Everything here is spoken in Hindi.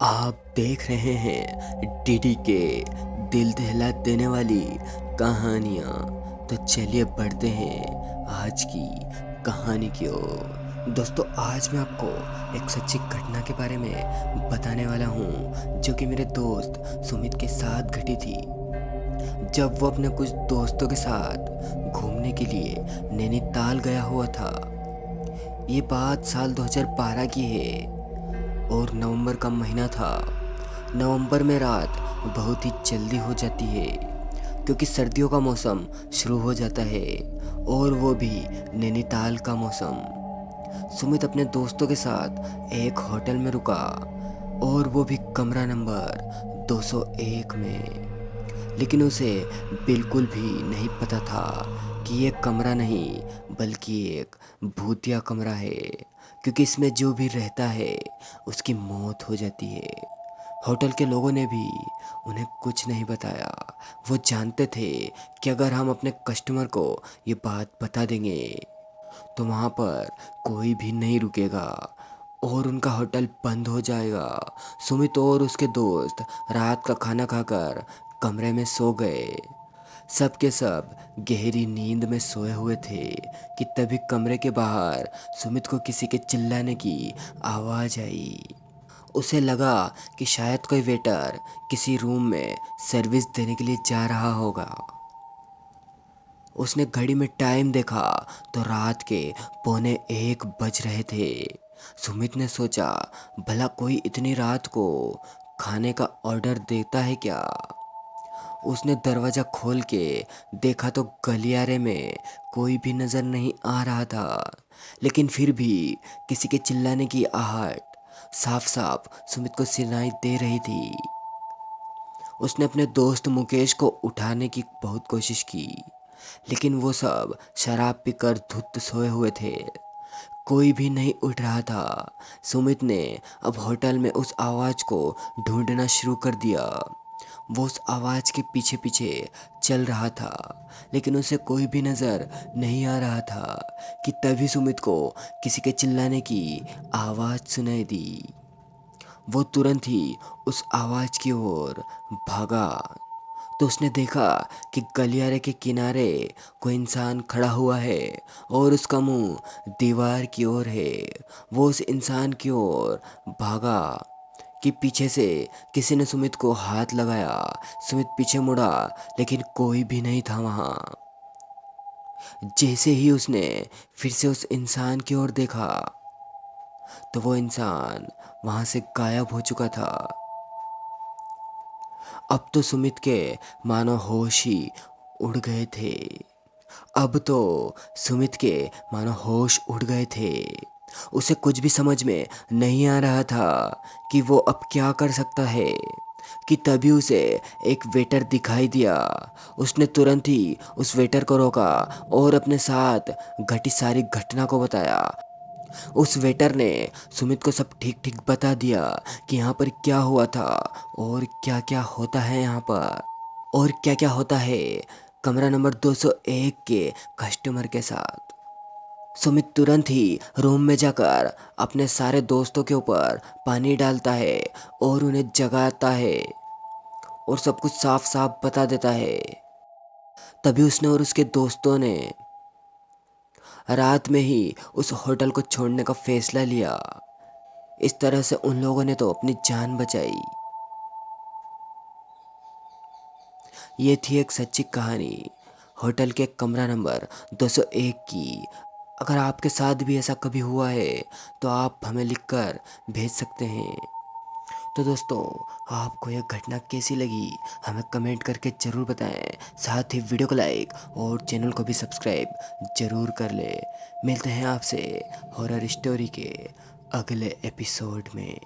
आप देख रहे हैं डीडी के दिल दहला देने वाली कहानियाँ। तो चलिए बढ़ते हैं आज की कहानी की ओर। दोस्तों, आज मैं आपको एक सच्ची घटना के बारे में बताने वाला हूँ जो कि मेरे दोस्त सुमित के साथ घटी थी जब वो अपने कुछ दोस्तों के साथ घूमने के लिए नैनीताल गया हुआ था। ये बात साल 2012 की है और नवंबर का महीना था। नवंबर में रात बहुत ही जल्दी हो जाती है क्योंकि सर्दियों का मौसम शुरू हो जाता है और वो भी नैनीताल का मौसम। सुमित अपने दोस्तों के साथ एक होटल में रुका और वो भी कमरा नंबर 201 में। लेकिन उसे बिल्कुल भी नहीं पता था कि ये कमरा नहीं बल्कि एक भूतिया कमरा है, क्योंकि इसमें जो भी रहता है उसकी मौत हो जाती है। होटल के लोगों ने भी उन्हें कुछ नहीं बताया। वो जानते थे कि अगर हम अपने कस्टमर को ये बात बता देंगे तो वहाँ पर कोई भी नहीं रुकेगा और उनका होटल बंद हो जाएगा। सुमित और उसके दोस्त रात का खाना खाकर कमरे में सो गए। सब के सब गहरी नींद में सोए हुए थे कि तभी कमरे के बाहर सुमित को किसी के चिल्लाने की आवाज़ आई। उसे लगा कि शायद कोई वेटर किसी रूम में सर्विस देने के लिए जा रहा होगा। उसने घड़ी में टाइम देखा तो रात के 1:45 बज रहे थे। सुमित ने सोचा, भला कोई इतनी रात को खाने का ऑर्डर देता है क्या। उसने दरवाज़ा खोल के देखा तो गलियारे में कोई भी नज़र नहीं आ रहा था, लेकिन फिर भी किसी के चिल्लाने की आहट साफ साफ सुमित को सुनाई दे रही थी। उसने अपने दोस्त मुकेश को उठाने की बहुत कोशिश की, लेकिन वो सब शराब पीकर धुत सोए हुए थे। कोई भी नहीं उठ रहा था। सुमित ने अब होटल में उस आवाज़ को ढूंढना शुरू कर दिया। वो उस आवाज़ के पीछे पीछे चल रहा था, लेकिन उसे कोई भी नज़र नहीं आ रहा था कि तभी सुमित को किसी के चिल्लाने की आवाज़ सुनाई दी। वो तुरंत ही उस आवाज़ की ओर भागा तो उसने देखा कि गलियारे के किनारे कोई इंसान खड़ा हुआ है और उसका मुंह दीवार की ओर है। वो उस इंसान की ओर भागा कि पीछे से किसी ने सुमित को हाथ लगाया। सुमित पीछे मुड़ा, लेकिन कोई भी नहीं था वहाँ। जैसे ही उसने फिर से उस इंसान की ओर देखा तो वो इंसान वहाँ से गायब हो चुका था। अब तो सुमित के मानो होश ही उड़ गए थे। अब तो सुमित के मानो होश उड़ गए थे। उसे कुछ भी समझ में नहीं आ रहा था कि वो अब क्या कर सकता है कि तभी उसे एक वेटर दिखाई दिया। उसने तुरंत ही उस वेटर को रोका और अपने साथ घटी सारी घटना को बताया। उस वेटर ने सुमित को सब ठीक ठीक बता दिया कि यहाँ पर क्या हुआ था और क्या क्या होता है यहाँ पर, और क्या क्या होता है कमरा नंबर 201 के कस्टमर के साथ। सुमित तुरंत ही रूम में जाकर अपने सारे दोस्तों के ऊपर पानी डालता है और उन्हें जगाता है और सब कुछ साफ साफ बता देता है। तभी उसने और उसके दोस्तों ने रात में ही उस होटल को छोड़ने का फैसला लिया। इस तरह से उन लोगों ने तो अपनी जान बचाई। ये थी एक सच्ची कहानी होटल के कमरा नंबर 201 की। अगर आपके साथ भी ऐसा कभी हुआ है तो आप हमें लिखकर भेज सकते हैं। तो दोस्तों, आपको यह घटना कैसी लगी हमें कमेंट करके ज़रूर बताएं। साथ ही वीडियो को लाइक और चैनल को भी सब्सक्राइब ज़रूर कर ले। मिलते हैं आपसे हॉरर स्टोरी के अगले एपिसोड में।